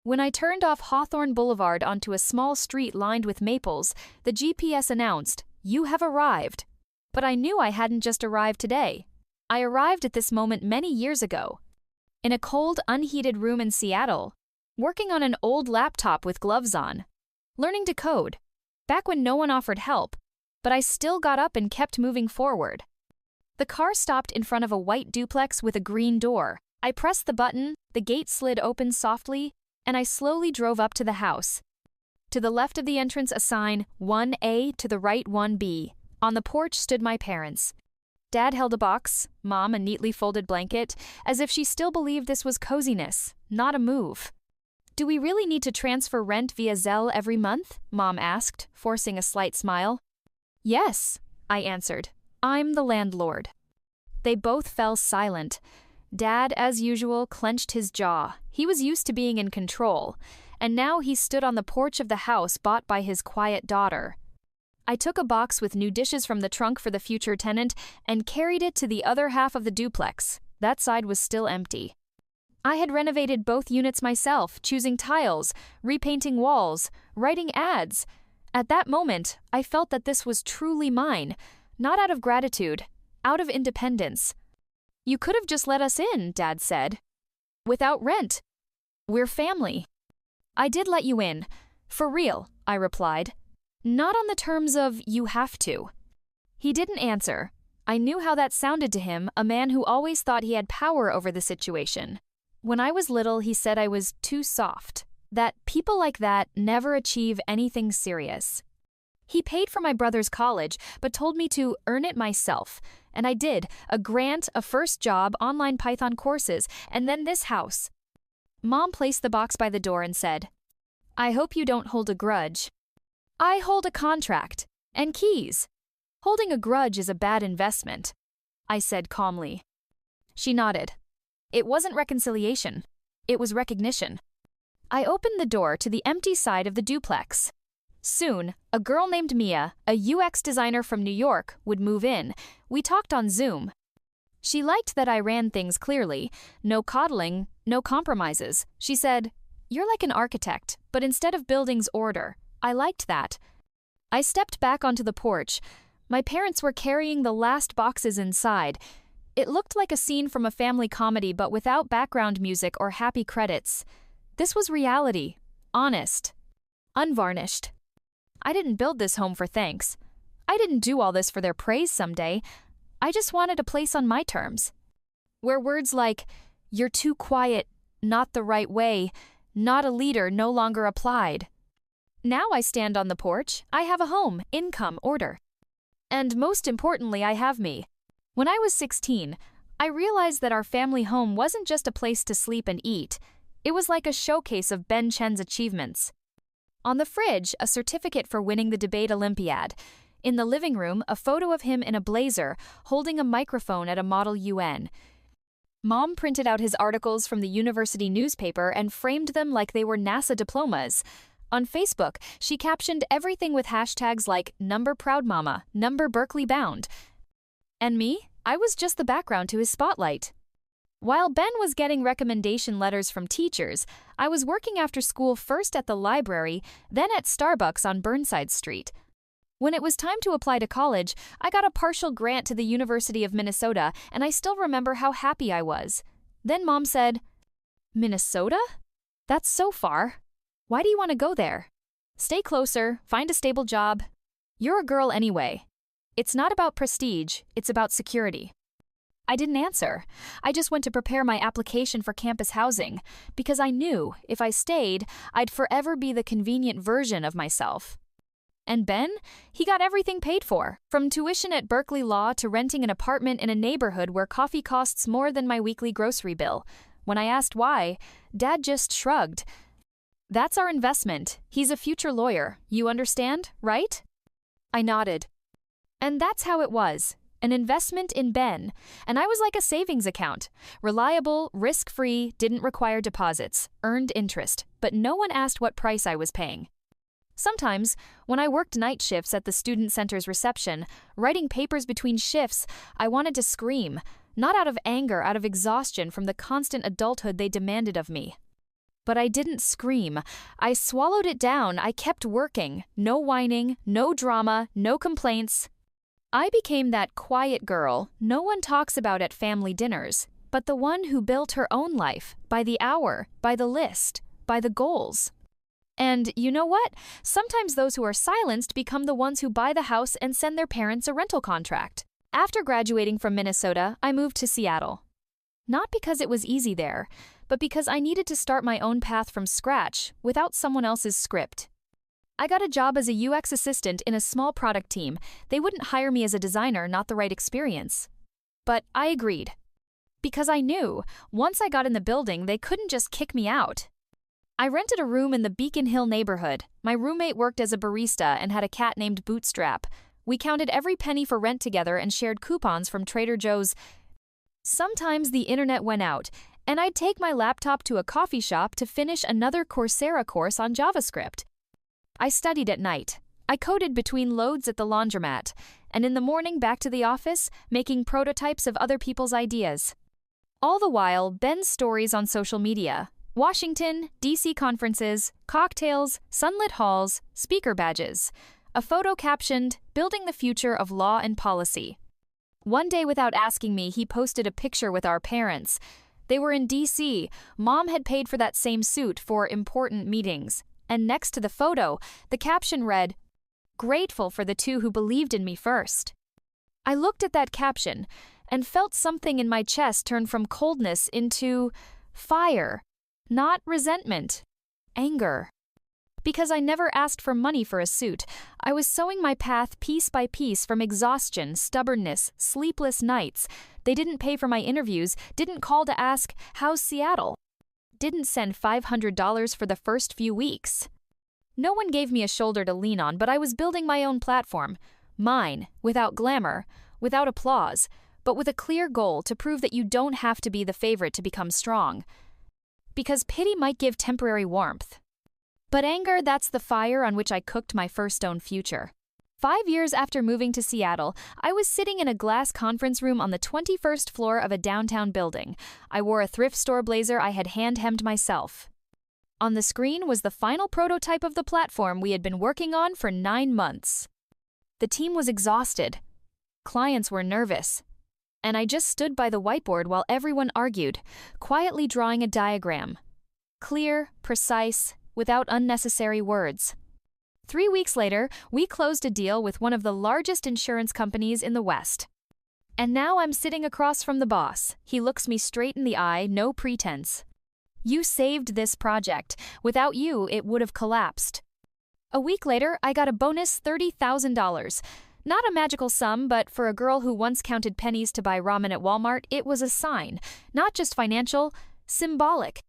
When I turned off Hawthorne Boulevard onto a small street lined with maples, the GPS announced, "You have arrived." But I knew I hadn't just arrived today. I arrived at this moment many years ago. In a cold, unheated room in Seattle, working on an old laptop with gloves on, learning to code, back when no one offered help, but I still got up and kept moving forward. The car stopped in front of a white duplex with a green door. I pressed the button, the gate slid open softly, and I slowly drove up to the house. To the left of the entrance a sign, 1A, to the right 1B. On the porch stood my parents. Dad held a box, Mom a neatly folded blanket, as if she still believed this was coziness, not a move. "Do we really need to transfer rent via Zelle every month?" Mom asked, forcing a slight smile. "Yes," I answered. "I'm the landlord." They both fell silent. Dad, as usual, clenched his jaw. He was used to being in control, and now he stood on the porch of the house bought by his quiet daughter. I took a box with new dishes from the trunk for the future tenant and carried it to the other half of the duplex. That side was still empty. I had renovated both units myself, choosing tiles, repainting walls, writing ads. At that moment, I felt that this was truly mine, not out of gratitude, out of independence. "You could have just let us in," Dad said. "Without rent. We're family." "I did let you in. For real," I replied. "Not on the terms of you have to." He didn't answer. I knew how that sounded to him, a man who always thought he had power over the situation. When I was little, he said I was too soft, that people like that never achieve anything serious. He paid for my brother's college, but told me to earn it myself. And I did, a grant, a first job, online Python courses, and then this house. Mom placed the box by the door and said, "I hope you don't hold a grudge." "I hold a contract. And keys. Holding a grudge is a bad investment," I said calmly. She nodded. It wasn't reconciliation. It was recognition. I opened the door to the empty side of the duplex. Soon, a girl named Mia, a UX designer from New York, would move in. We talked on Zoom. She liked that I ran things clearly. No coddling, no compromises. She said, "You're like an architect, but instead of buildings, order." I liked that. I stepped back onto the porch. My parents were carrying the last boxes inside. It looked like a scene from a family comedy, but without background music or happy credits. This was reality. Honest. Unvarnished. I didn't build this home for thanks. I didn't do all this for their praise someday. I just wanted a place on my terms, where words like, "You're too quiet," "not the right way," "not a leader" no longer applied. Now I stand on the porch, I have a home, income, order. And most importantly, I have me. When I was 16, I realized that our family home wasn't just a place to sleep and eat. It was like a showcase of Ben Chen's achievements. On the fridge, a certificate for winning the debate Olympiad. In the living room, a photo of him in a blazer, holding a microphone at a Model UN. Mom printed out his articles from the university newspaper and framed them like they were NASA diplomas. On Facebook, she captioned everything with hashtags like #ProudMama, #BerkeleyBound. And me? I was just the background to his spotlight. While Ben was getting recommendation letters from teachers, I was working after school first at the library, then at Starbucks on Burnside Street. When it was time to apply to college, I got a partial grant to the University of Minnesota, and I still remember how happy I was. Then Mom said, "Minnesota? That's so far. Why do you want to go there? Stay closer, find a stable job. You're a girl anyway. It's not about prestige, it's about security." I didn't answer. I just went to prepare my application for campus housing, because I knew, if I stayed, I'd forever be the convenient version of myself. And Ben? He got everything paid for, from tuition at Berkeley Law to renting an apartment in a neighborhood where coffee costs more than my weekly grocery bill. When I asked why, Dad just shrugged. "That's our investment. He's a future lawyer. You understand, right?" I nodded. And that's how it was. An investment in Ben, and I was like a savings account. Reliable, risk-free, didn't require deposits, earned interest, but no one asked what price I was paying. Sometimes, when I worked night shifts at the student center's reception, writing papers between shifts, I wanted to scream, not out of anger, out of exhaustion from the constant adulthood they demanded of me. But I didn't scream. I swallowed it down. I kept working. No whining, no drama, no complaints. I became that quiet girl no one talks about at family dinners, but the one who built her own life, by the hour, by the list, by the goals. And you know what? Sometimes those who are silenced become the ones who buy the house and send their parents a rental contract. After graduating from Minnesota, I moved to Seattle. Not because it was easy there, but because I needed to start my own path from scratch, without someone else's script. I got a job as a UX assistant in a small product team. They wouldn't hire me as a designer, not the right experience. But I agreed. Because I knew, once I got in the building, they couldn't just kick me out. I rented a room in the Beacon Hill neighborhood. My roommate worked as a barista and had a cat named Bootstrap. We counted every penny for rent together and shared coupons from Trader Joe's. Sometimes the internet went out, and I'd take my laptop to a coffee shop to finish another Coursera course on JavaScript. I studied at night. I coded between loads at the laundromat, and in the morning back to the office, making prototypes of other people's ideas. All the while, Ben's stories on social media. Washington, D.C. conferences, cocktails, sunlit halls, speaker badges. A photo captioned, "Building the Future of Law and Policy." One day without asking me, he posted a picture with our parents. They were in D.C. Mom had paid for that same suit for important meetings. And next to the photo, the caption read, "Grateful for the two who believed in me first." I looked at that caption and felt something in my chest turn from coldness into fire. Not resentment, anger. Because I never asked for money for a suit, I was sewing my path piece by piece from exhaustion, stubbornness, sleepless nights. They didn't pay for my interviews, didn't call to ask, "How's Seattle?" Didn't send $500 for the first few weeks. No one gave me a shoulder to lean on, but I was building my own platform. Mine, without glamour, without applause, but with a clear goal to prove that you don't have to be the favorite to become strong. Because pity might give temporary warmth. But anger, that's the fire on which I cooked my first own future. 5 years after moving to Seattle, I was sitting in a glass conference room on the 21st floor of a downtown building. I wore a thrift store blazer I had hand-hemmed myself. On the screen was the final prototype of the platform we had been working on for 9 months. The team was exhausted. Clients were nervous. And I just stood by the whiteboard while everyone argued, quietly drawing a diagram. Clear, precise, without unnecessary words. 3 weeks later, we closed a deal with one of the largest insurance companies in the West. And now I'm sitting across from the boss. He looks me straight in the eye, no pretense. "You saved this project. Without you, it would have collapsed." A week later, I got a bonus $30,000. Not a magical sum, but for a girl who once counted pennies to buy ramen at Walmart, it was a sign. Not just financial, symbolic.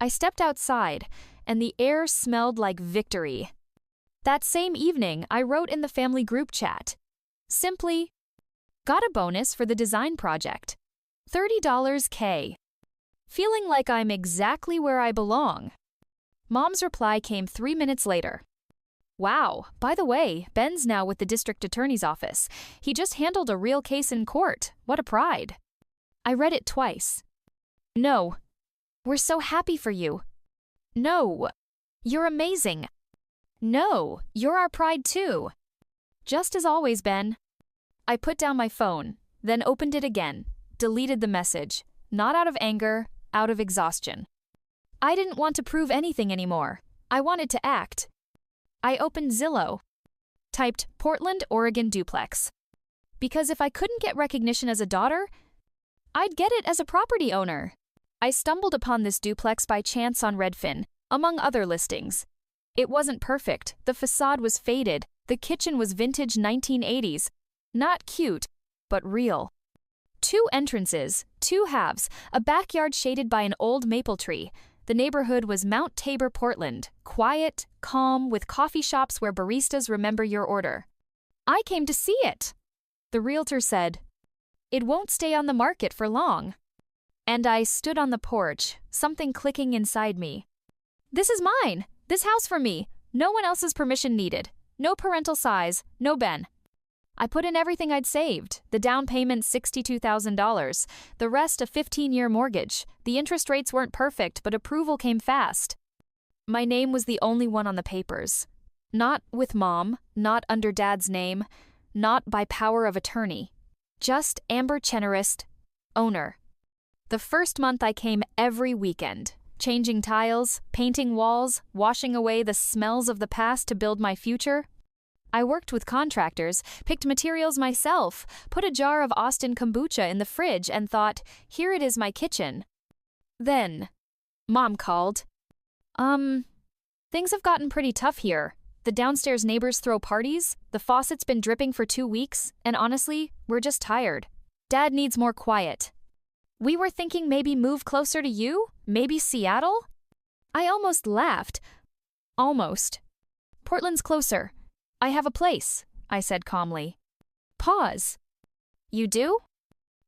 I stepped outside, and the air smelled like victory. That same evening, I wrote in the family group chat. Simply, got a bonus for the design project. $30 K. Feeling like I'm exactly where I belong. Mom's reply came 3 minutes later. "Wow, by the way, Ben's now with the district attorney's office. He just handled a real case in court. What a pride." I read it twice. "No. We're so happy for you." "No. You're amazing." "No, you're our pride too." "Just as always, Ben." I put down my phone, then opened it again, deleted the message, not out of anger, out of exhaustion. I didn't want to prove anything anymore. I wanted to act. I opened Zillow. Typed Portland, Oregon duplex. Because if I couldn't get recognition as a daughter, I'd get it as a property owner. I stumbled upon this duplex by chance on Redfin, among other listings. It wasn't perfect. The facade was faded. The kitchen was vintage 1980s. Not cute, but real. 2 entrances, 2 halves, a backyard shaded by an old maple tree. The neighborhood was Mount Tabor, Portland, quiet, calm, with coffee shops where baristas remember your order. I came to see it. The realtor said, "It won't stay on the market for long." And I stood on the porch, something clicking inside me. "This is mine. This house for me. No one else's permission needed. No parental size. No Ben." I put in everything I'd saved. The down payment $62,000, the rest a 15-year mortgage. The interest rates weren't perfect, but approval came fast. My name was the only one on the papers. Not with Mom, not under Dad's name, not by power of attorney. Just Amber Chenarist, owner. The first month I came every weekend, changing tiles, painting walls, washing away the smells of the past to build my future. I worked with contractors, picked materials myself, put a jar of Austin kombucha in the fridge and thought, here it is my kitchen. Then, Mom called. Things have gotten pretty tough here. The downstairs neighbors throw parties, the faucet's been dripping for 2 weeks, and honestly, we're just tired. Dad needs more quiet. We were thinking maybe move closer to you? Maybe Seattle? I almost laughed. Almost. Portland's closer. I have a place, I said calmly. Pause. You do?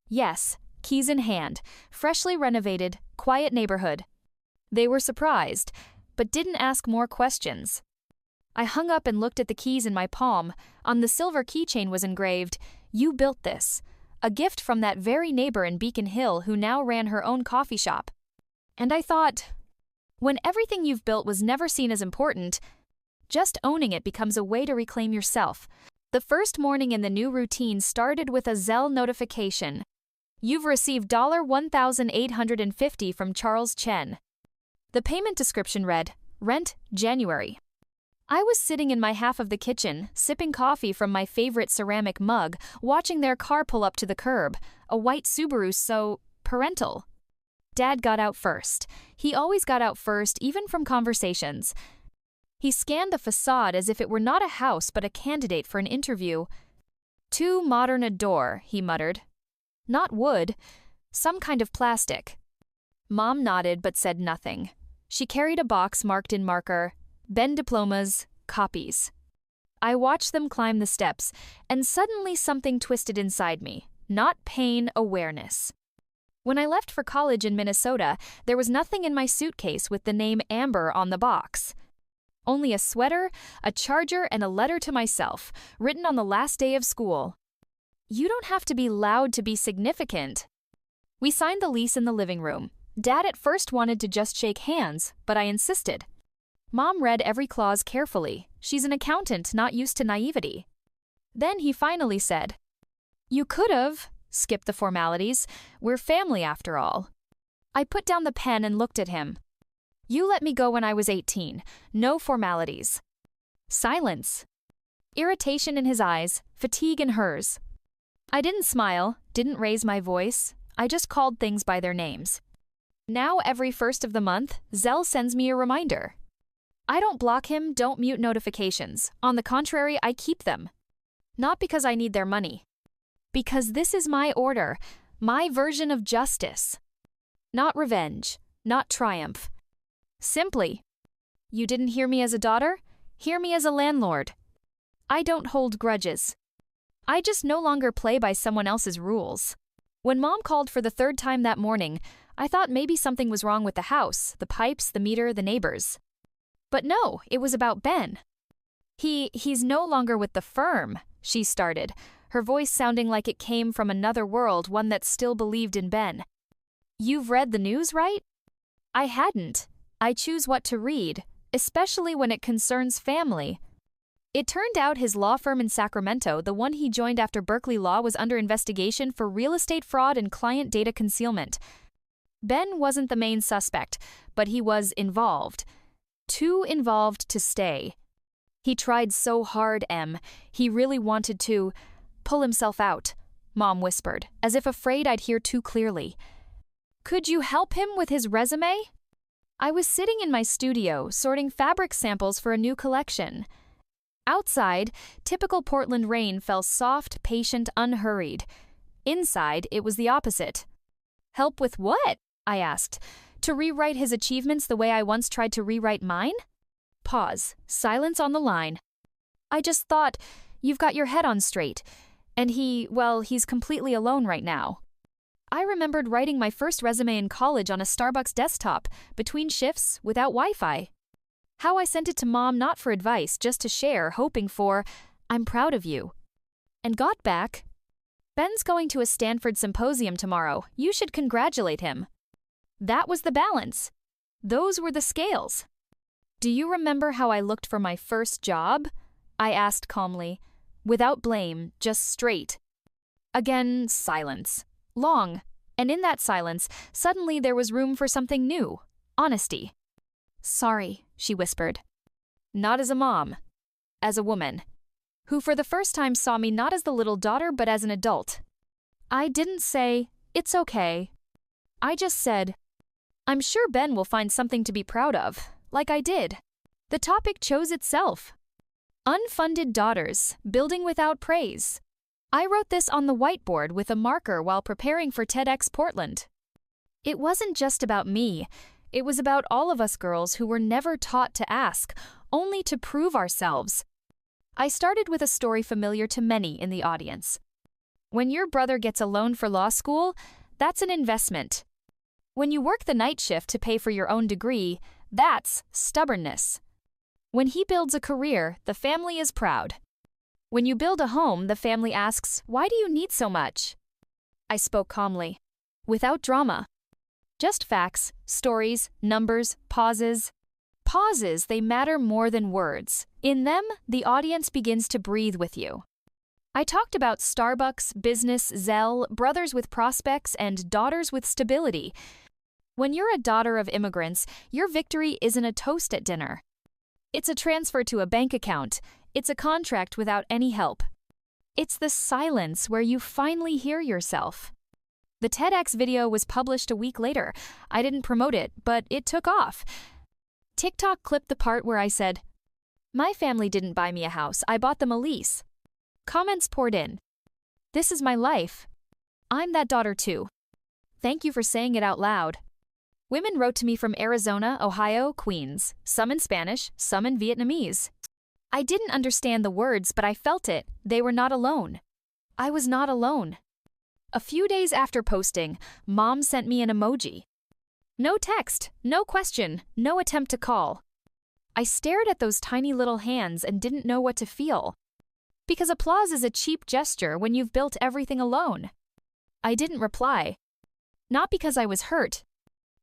Yes, keys in hand, freshly renovated, quiet neighborhood. They were surprised, but didn't ask more questions. I hung up and looked at the keys in my palm. On the silver keychain was engraved, "You built this," a gift from that very neighbor in Beacon Hill who now ran her own coffee shop. And I thought, when everything you've built was never seen as important, just owning it becomes a way to reclaim yourself. The first morning in the new routine started with a Zelle notification. You've received $1,850 from Charles Chen. The payment description read, rent, January. I was sitting in my half of the kitchen, sipping coffee from my favorite ceramic mug, watching their car pull up to the curb, a white Subaru so parental. Dad got out first. He always got out first, even from conversations. He scanned the facade as if it were not a house but a candidate for an interview. Too modern a door, he muttered. Not wood, some kind of plastic. Mom nodded but said nothing. She carried a box marked in marker, Ben diplomas, copies. I watched them climb the steps, and suddenly something twisted inside me. Not pain, awareness. When I left for college in Minnesota, there was nothing in my suitcase with the name Amber on the box. Only a sweater, a charger, and a letter to myself, written on the last day of school. You don't have to be loud to be significant. We signed the lease in the living room. Dad at first wanted to just shake hands, but I insisted. Mom read every clause carefully. She's an accountant, not used to naivety. Then he finally said, "You could've skipped the formalities. We're family after all." I put down the pen and looked at him. You let me go when I was 18. No formalities. Silence. Irritation in his eyes, fatigue in hers. I didn't smile, didn't raise my voice. I just called things by their names. Now every first of the month, Zelle sends me a reminder. I don't block him, don't mute notifications. On the contrary, I keep them. Not because I need their money. Because this is my order, my version of justice. Not revenge, not triumph. Simply, you didn't hear me as a daughter? Hear me as a landlord. I don't hold grudges. I just no longer play by someone else's rules. When Mom called for the third time that morning, I thought maybe something was wrong with the house, the pipes, the meter, the neighbors. But no, it was about Ben. He's no longer with the firm, she started, her voice sounding like it came from another world, one that still believed in Ben. You've read the news, right? I hadn't. I choose what to read, especially when it concerns family. It turned out his law firm in Sacramento, the one he joined after Berkeley Law, was under investigation for real estate fraud and client data concealment. Ben wasn't the main suspect, but he was involved. Too involved to stay. He tried so hard, Em. He really wanted to pull himself out, Mom whispered, as if afraid I'd hear too clearly. Could you help him with his resume? I was sitting in my studio, sorting fabric samples for a new collection. Outside, typical Portland rain fell soft, patient, unhurried. Inside, it was the opposite. Help with what? I asked. To rewrite his achievements the way I once tried to rewrite mine? Pause. Silence on the line. I just thought, you've got your head on straight. And he's completely alone right now. I remembered writing my first resume in college on a Starbucks desktop, between shifts, without Wi-Fi. How I sent it to Mom not for advice, just to share, hoping for, I'm proud of you. and got back. Ben's going to a Stanford symposium tomorrow. You should congratulate him. That was the balance. Those were the scales. Do you remember how I looked for my first job? I asked calmly, without blame, just straight. Again, silence. Long. And in that silence, suddenly there was room for something new. Honesty. Sorry, she whispered. Not as a mom. As a woman. Who for the first time saw me not as the little daughter but as an adult. I didn't say, it's okay. I just said, I'm sure Ben will find something to be proud of, like I did. The topic chose itself. Unfunded daughters, building without praise. I wrote this on the whiteboard with a marker while preparing for TEDx Portland. It wasn't just about me. It was about all of us girls who were never taught to ask, only to prove ourselves. I started with a story familiar to many in the audience. When your brother gets a loan for law school, that's an investment. When you work the night shift to pay for your own degree, that's stubbornness. When he builds a career, the family is proud. When you build a home, the family asks, why do you need so much? I spoke calmly, without drama. Just facts, stories, numbers, pauses. Pauses, they matter more than words. In them, the audience begins to breathe with you. I talked about Starbucks, business, Zelle, brothers with prospects, and daughters with stability. When you're a daughter of immigrants, your victory isn't a toast at dinner. It's a transfer to a bank account. It's a contract without any help. It's the silence where you finally hear yourself. The TEDx video was published a week later. I didn't promote it, but it took off. TikTok clipped the part where I said, my family didn't buy me a house, I bought them a lease. Comments poured in. This is my life. I'm that daughter too. Thank you for saying it out loud. Women wrote to me from Arizona, Ohio, Queens, some in Spanish, some in Vietnamese. I didn't understand the words, but I felt it. They were not alone. I was not alone. A few days after posting, Mom sent me an emoji. No text, no question, no attempt to call. I stared at those tiny little hands and didn't know what to feel. Because applause is a cheap gesture when you've built everything alone. I didn't reply. Not because I was hurt,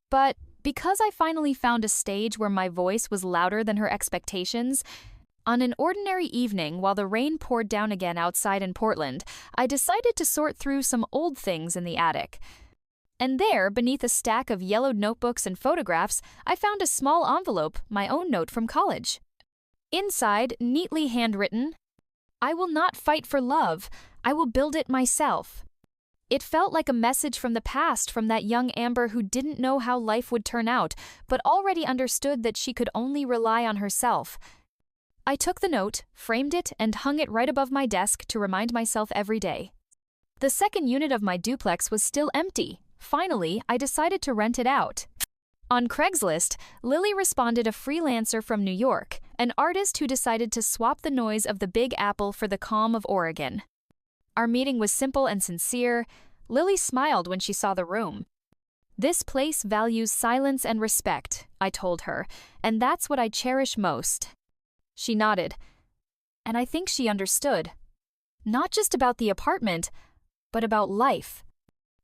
but because I finally found a stage where my voice was louder than her expectations. On an ordinary evening, while the rain poured down again outside in Portland, I decided to sort through some old things in the attic. And there, beneath a stack of yellowed notebooks and photographs, I found a small envelope, my own note from college. Inside, neatly handwritten, I will not fight for love, I will build it myself. It felt like a message from the past from that young Amber who didn't know how life would turn out, but already understood that she could only rely on herself. I took the note, framed it, and hung it right above my desk to remind myself every day. The second unit of my duplex was still empty. Finally, I decided to rent it out. On Craigslist, Lily responded a freelancer from New York, an artist who decided to swap the noise of the Big Apple for the calm of Oregon. Our meeting was simple and sincere. Lily smiled when she saw the room. This place values silence and respect, I told her, and that's what I cherish most. She nodded, and I think she understood. Not just about the apartment, but about life.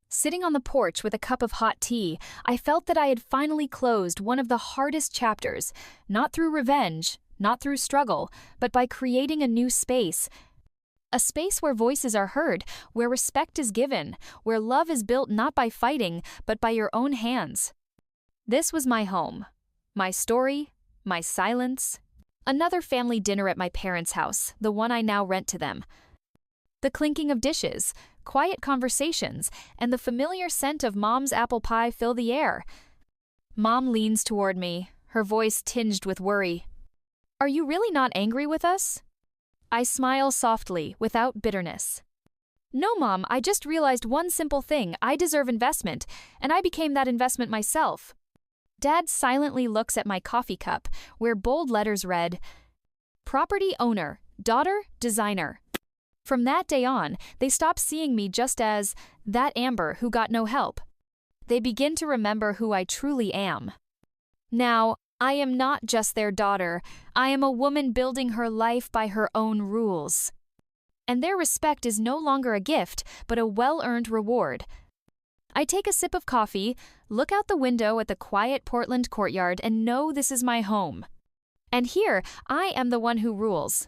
Sitting on the porch with a cup of hot tea, I felt that I had finally closed one of the hardest chapters, not through revenge, not through struggle, but by creating a new space. A space where voices are heard, where respect is given, where love is built not by fighting, but by your own hands. This was my home, my story, my silence. Another family dinner at my parents' house, the one I now rent to them. The clinking of dishes, quiet conversations, and the familiar scent of Mom's apple pie fill the air. Mom leans toward me, her voice tinged with worry. Are you really not angry with us? I smile softly, without bitterness. No, Mom, I just realized one simple thing. I deserve investment, and I became that investment myself. Dad silently looks at my coffee cup, where bold letters read, Property owner, daughter, designer. From that day on, they stop seeing me just as that Amber who got no help. They begin to remember who I truly am. Now, I am not just their daughter. I am a woman building her life by her own rules. and their respect is no longer a gift, but a well-earned reward. I take a sip of coffee, look out the window at the quiet Portland courtyard, and know this is my home. And here, I am the one who rules.